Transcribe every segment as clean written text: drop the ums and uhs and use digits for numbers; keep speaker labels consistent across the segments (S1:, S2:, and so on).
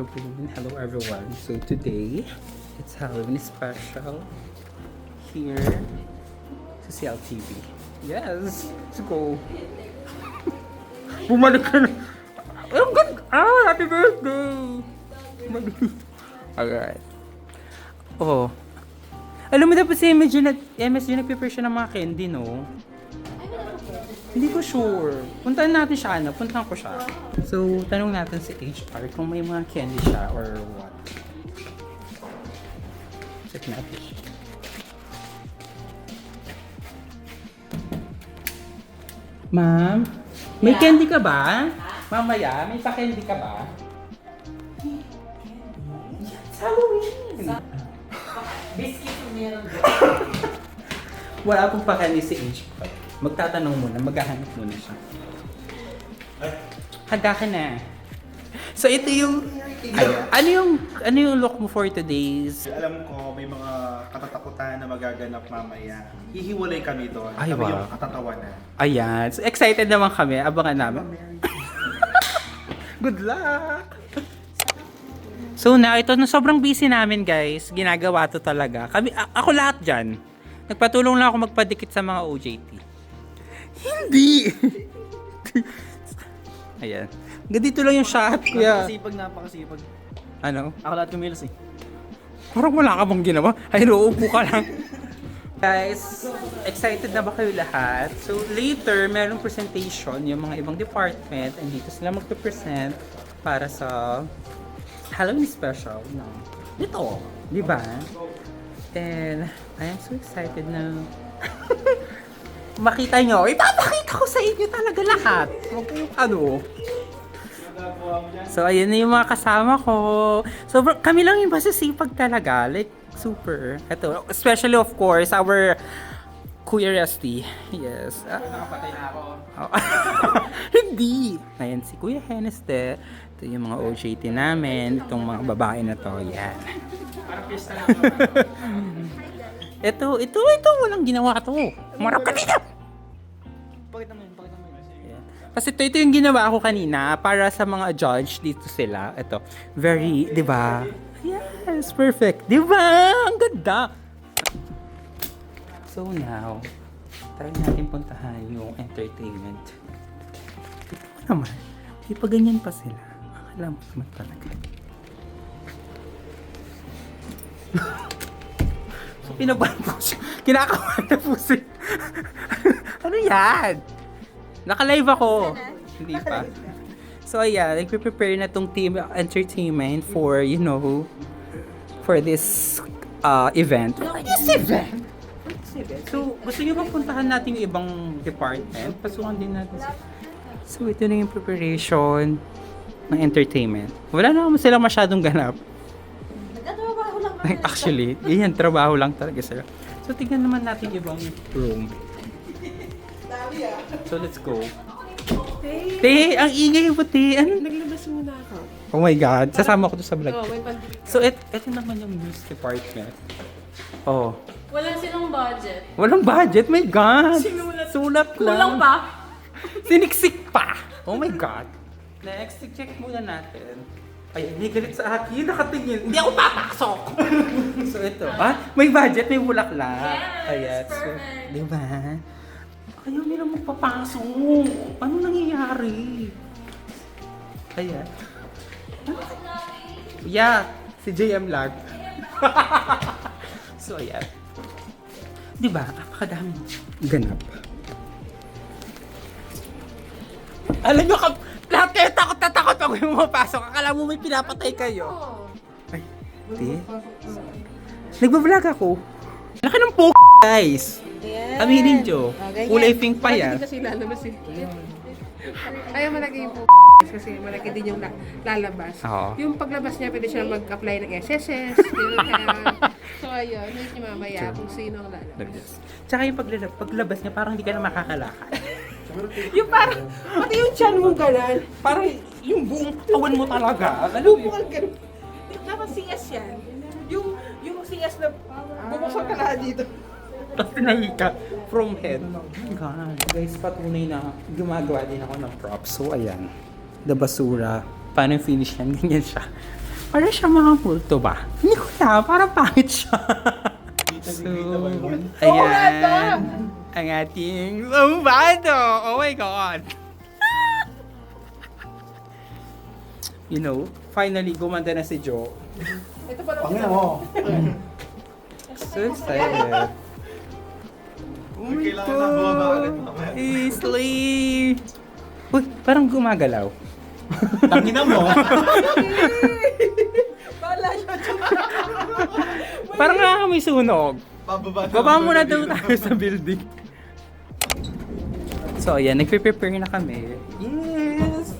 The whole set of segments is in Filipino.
S1: Halloween. Hello everyone. So today, it's Halloween special here sa CLTV. Yes! Let's go! Bumalik ka na! Oh, good! Happy birthday! Alright. Oh. Alam mo dapat si MSG nag-prepare siya ng mga candy, no? Hindi ko sure. Puntahan natin siya, ano? Puntahan ko siya. So, tanong natin si HR kung may mga candy siya or what. Check natin siya. Ma'am, may candy ka ba? Mamaya, may pa-candy ka ba? It's Halloween!
S2: Biscuit meron.
S1: Wala pong pa-candy si HR. Magtatanong muna, maghahanap muna siya. Handa ka na. So ito yung... Ano yung look mo for today's...
S3: Alam ko may mga katatakutan na magaganap mamaya. Hihiwalay kami doon.
S1: Ay,
S3: Kami
S1: wow.
S3: yung katatawanan.
S1: Ayan. So excited naman kami. Abangan namin. Good luck! So na, ito na sobrang busy namin guys. Ginagawa to talaga. Ako lahat dyan. Nagpatulong lang ako magpadikit sa mga OJT. Hindi! Ayan. Ganito lang yung shot, kuya.
S2: Napakasipag.
S1: Ano?
S2: Ako lahat kumilos eh.
S1: Parang wala ka bang ginawa? Ay, uupo ka lang. Guys, excited na ba kayo lahat? So later, merong presentation yung mga ibang department and dito sila magpe-present para sa Halloween special ng dito, di ba? And I am so excited na makita nyo. Ipapakita ko sa inyo talaga lahat. Huwag kayong ano. So, ayun na yung mga kasama ko. So, kami lang yung masisipag talaga. Like, super. Ito, especially of course, our Kuya Rusty. Yes.
S2: Nakapatay na ako.
S1: Hindi. Ayan, si Kuya Heneste. Ito yung mga OJT namin. Itong mga babae na to. Yan.
S2: Parang pista lang.
S1: Ito, walang ginawa to. Marap ka dito!
S2: Pakita mo yun.
S1: Ayan. Kasi ito yung ginawa ko kanina para sa mga judge dito sila. Ito, very, di ba? Yes, perfect. Di ba? Ang ganda. So now, try natin puntahan yung entertainment. Ito naman, di pa ganyan pa sila. Alam mo naman talaga. So, pinabahan po siya. Kinakabahan na po siya. Ano yan? Naka-live ako. Hindi pa. So, ayan. Nagpe-prepare na tong team entertainment for, you know, for this event. For this event? So, gusto niyo bang puntahan natin yung ibang department? Pasukan din natin. So, ito na yung preparation ng entertainment. Wala na naman sila masyadong ganap.
S4: Nagtatrabaho lang kami.
S1: Actually, yan, trabaho lang talaga sila. So, tingnan naman natin yung ibang room. So, let's go. Te, ang ingay mo, te. Ano?
S4: Naglabas muna ako.
S1: Oh my God, sasama ko to sa vlog.
S4: Oh, may pandikit.
S1: So, ito naman yung news department. Oh.
S4: Wala silang budget.
S1: Walang budget, my God.
S4: Sinulat.
S1: Sulat lang.
S4: Kulang pa.
S1: Siniksik pa. Oh my God. Next, check muna natin. Ay, hindi galit sa akin. Nakatingin. Hindi ako papasok. So, ito. May budget, may bulaklak.
S4: Yes,
S1: Ayan. So,
S4: perfect.
S1: di ba? Ayaw nila magpapasok. Ano nangyayari? Ayan. Yeah, si JM Lag. So, ayan. Di ba? Napakadaming ganap. Alam nyo, lahat kayo takot na takot pag may pumapasok. Akala mo may pinapatay kayo. Ay, di. Nagbablog ako. Laki ng guys.
S4: Yan.
S1: Aminin nyo.
S4: Ganyan.
S1: Kulay pink pa yan.
S4: Malaki din kasi lalabas eh. Ayaw malaki yung kasi malaki din yung lalabas.
S1: Oo.
S4: Yung paglabas niya, pwede siya mag-apply ng SSS. So ayun, yun yung mamaya kung sino ang lalabas.
S1: Tsaka yung paglabas niya, parang hindi ka na makakalakad.
S4: Yung parang, pati yung chan mo ganan.
S1: Parang yung buong katawan mo talaga. Alam mo
S4: Bukal ka. Dapat CS yan. Yung CS na bumuksan ka na dito.
S1: Tapos tinahika from head. Oh my God. Guys, patunay na gumagawa din ako ng props. So, ayan. The basura. Paano yung finish yan? Ganyan siya. Parang siya mga multo ba? Hindi ko na, parang pangit siya. So, ayan. Ang ating umbado! Oh my God! You know, finally, gumanda na si Jo.
S4: Ito pa lang.
S3: Pangina mo.
S1: So excited. Oh my
S3: Kailangan na bumaba ulit
S1: God!
S3: mamaya.
S1: Isley! Uy, parang gumagalaw.
S3: Tangina mo.
S1: Parang nakakamoy sunog.
S3: Bababa
S1: Baba muna daw tayo sa building. So, ayan, nagpe-prepare na kami. Yes!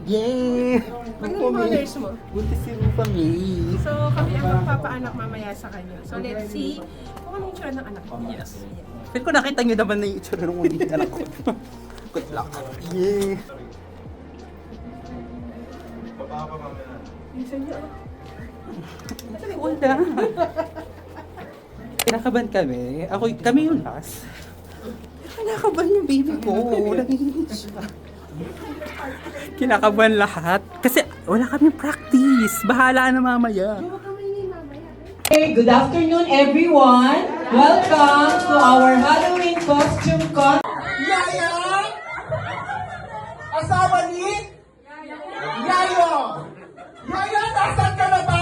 S1: Yay!
S4: Ano yung manners mo?
S1: Buntis si Rupa May.
S4: So, kami ang magpapaanak mamaya sa kanya. So, let's see kung anong itsura ng anak ko.
S1: Yes. Feel ko nakita nyo naman na yung itsura ng unang anak ko. Good luck. Yay!
S3: Baba pa mamaya.
S1: Wala. Kinakaban kami. Kami yung last. Kinakaban yung baby ko. Nangihingi siya. Kinakaban lahat. Kasi wala kaming practice. Bahala na mamaya.
S5: Hey, good afternoon, everyone. Welcome to our Halloween costume contest.
S6: Yaya! Asawa ni? Yayo! Yaya, nasan ka na ba?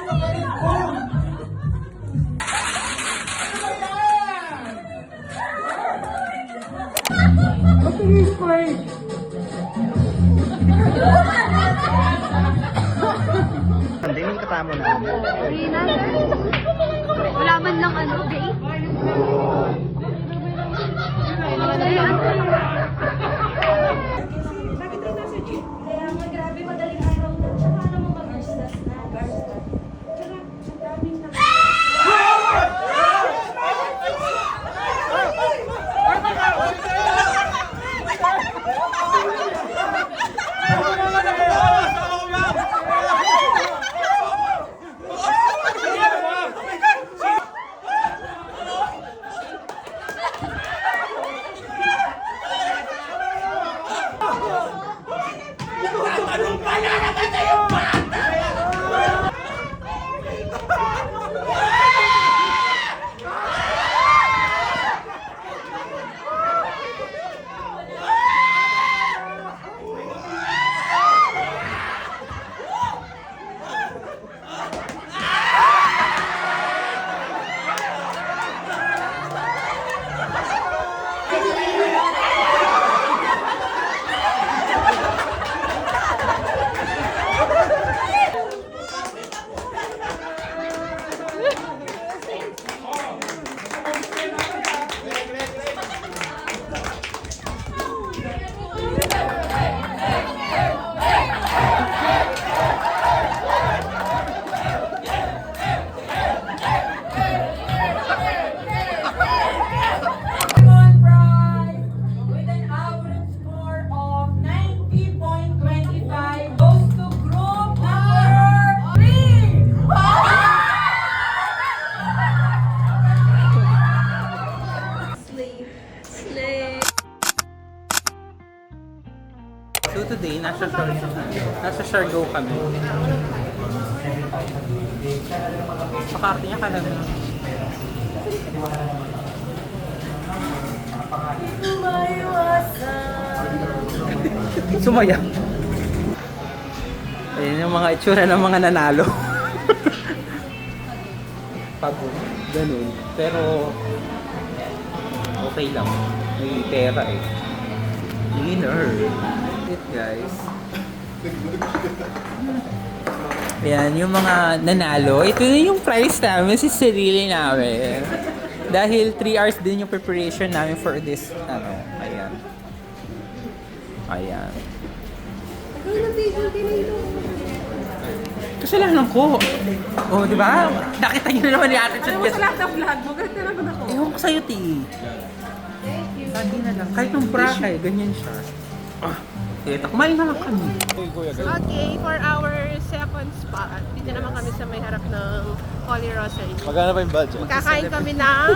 S6: Kapatid ko! Ano ba yan? Matinis ko eh!
S3: Hindi yung katamo na.
S7: Wala man lang ano, gay. Kaya grabe madaling araw na. Tsaka naman mag-arstas na. Tsaka daming na.
S5: With an average score of 90.25 goes to group number 3!
S1: So today, nasa Siargao kami. Pakarte niya ka lang. Sumaya. Ayan yung mga itsura ng mga nanalo. Pagod. Ganun. Pero, okay lang. May pera eh. Winner. It guys. Ayan, yung mga nanalo. Ito na yung prize namin, si sarili namin. Dahil 3 hours din yung preparation namin for this, ayan. Ayan. Kasalanan ko. Oh, di ba? Nakita niyo na naman ni Ate Chut.
S4: Alam mo sa lahat ng vlog mo, ganito naman ako.
S1: Ewan ko sa'yo, Ti. Lagi na lang. Kahit yung bra, ganyan siya. Tita, kumain na lang kami.
S4: Okay, for our second spot, dito naman kami sa may harap ng Holy Rosary.
S2: Magkano ba yung budget?
S4: Kakain kami ng...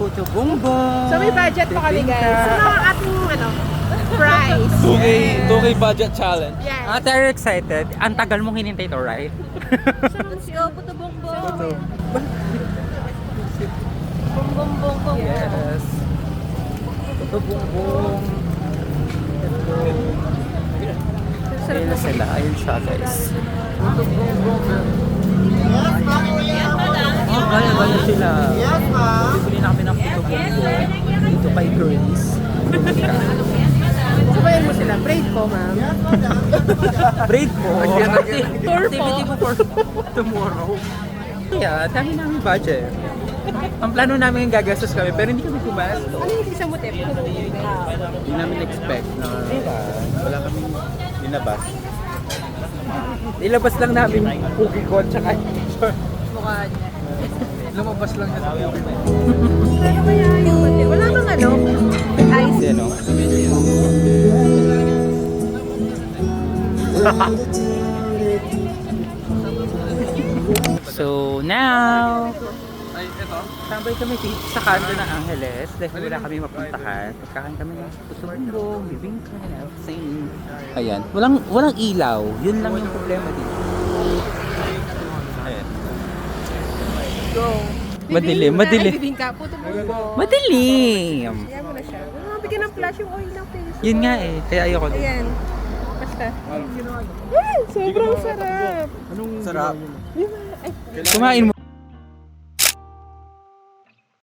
S1: Puto bumbong.
S4: So may budget pa kami guys. So ang ating price.
S2: 2K budget challenge.
S4: Yes.
S1: Ate, are you excited? Ang tagal mong hinintay to, right?
S7: Let's go, puto bongbong. Bongbong.
S1: Yes. Puto bumbong. Let's go. Ayun na sila. Ayun siya, guys. Puto bumbong. Oh, gaya sila. Bibili na kami ng puto bumbong. Dito kay Grace.
S4: Subayan mo sila. Braid po, ma'am.
S1: Braid po. Activity po for tomorrow. Kaya, dahil namin budget. Ang plano namin yung gagastos kami, pero hindi kami gumastos.
S4: Ano yung isang motif?
S3: Hindi namin expect na wala kami linabas.
S1: Nilabas lang namin yung cookie ko, tsaka
S7: Mukha niya.
S1: lumabas lang na tayo.
S7: Ano kaya yung motif? Wala bang ano? Ice.
S1: Yan o. So now, tambay kami dito sa kanto ng Angeles dahil wala kami mapuntahan. Pagkakan kami ng puso-bumbong, bibingka, and everything. Ayan, walang ilaw. Yun lang yung problema dito. Ayan.
S4: Go.
S1: Madilim.
S4: Ay, bibingka. Puto bongbong.
S1: Madilim!
S4: Ayan mo na siya. Wala bigyan ng flash yung oil ng face.
S1: Yun nga eh, kaya ayoko din.
S4: Ayan. Basta. Sobrang sarap.
S2: Sarap.
S1: Kumain mo.